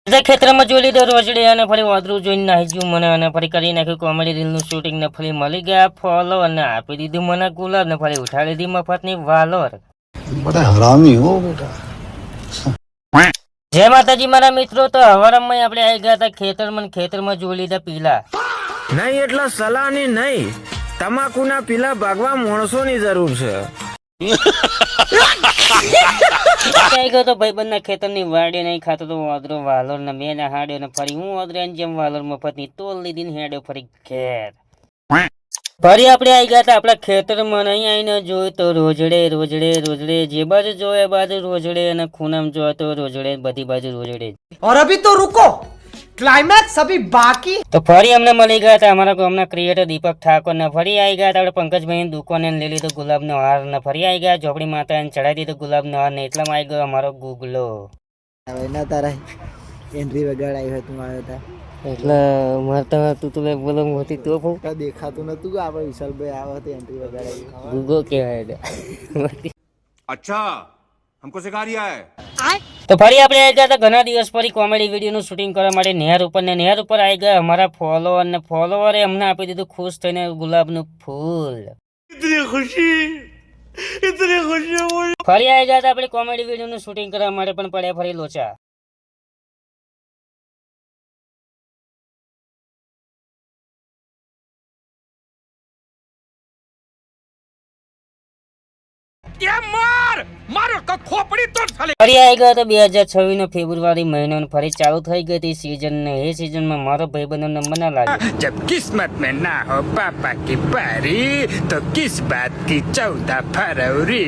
ખેતરમાં જોઈ લીધો રોજડી અને ફરી વાદરું જોઈને નાહી ગયું મને અને ફરી કરી નાખ્યું કોમેડી રીલનું શૂટિંગ ને ફરી મળી ગયા ફોલો અને આપી દીધું મને ગુલાબ ને ફરી ઉઠાડી દીધી મફતની વાલોર. બડા હરામી હો બેટા. જય માતાજી મારા મિત્રો. તો હવારમાં આપણે આવી ગયા હતા ખેતરમાં જોઈ લીધા પીલા નહીં એટલે સલાહની નહીં, તમાકુના પીલા ભાગવા માણસોની જરૂર છે. આવી ગયો તો ભાઈબંધના ખેતરની વાડી નહીં ખાતો તો વાદરો વાલોર ને મેં હાડ્યો ને ફરી હું વાદરાની જેમ વાલોર મફતની તોલ લીધી ને હેડ્યો ફરી ઘેર. ફરી આપણે આવી ગયા હતા આપણા ખેતરમાં. અહીં આવીને જોયું તો રોજડે જે બાજુ જોયે એ બાજુ રોજડે અને ખૂણામાં જોયે તો રોજડે, બધી બાજુ રોજડે. और अभी तो रुको, क्लाइमैक्स अभी बाकी. તો ફરી અમને મળી ગયા હતા અમારા ગામના ક્રિએટર દીપક ઠાકોર ને ફરી આવી ગયા હતા આપણે પંકજભાઈ દુકાને લઈ લીધો ગુલાબનો હાર ને ફરી આવી ગયા ઝોપડી માતાને ચડાવી દીધો ગુલાબનો હાર ને એટલામાં આવી ગયો અમારો ગુગલો. તારા એન્ટ્રી વગાડ આવ્યો તું આવ્યો હતા એટલે મારતા તું તો બોલો મોટી તો દેખાતું નતું કે આપણે વિશાલભાઈ આવ્યો હતો એન્ટ્રી વગાડ આવ્યો ગુગો કહેવાય. अच्छा हमको सिखा रिया है. તો ફરી આપણે આવી ગયા હતા ઘણા દિવસ ફરી કોમેડી વિડીયોનું શૂટિંગ કરવા માટે નહેર ઉપર ને નહેર ઉપર આવી ગયા અમારા ફોલોવર ને ફોલોવરે અમને આપી દીધું ખુશ થઈને ગુલાબનું ફૂલ. ફરી આવી ગયા હતા આપણે કોમેડી વિડીયોનું શૂટિંગ કરવા માટે પણ પડ્યા ફરી લોચા. ફરી આવી ગયો તો 2026 નો ફેબ્રુઆરી મહિનો ને ફરી ચાલુ થઈ ગઈ હતી સીઝન ને એ સીઝનમાં મારો ભાઈબંધો નંબર ના લાગ્યો. जब किस्मत में ना हो पापा की बारी तो किस बात की 14 फरवरी.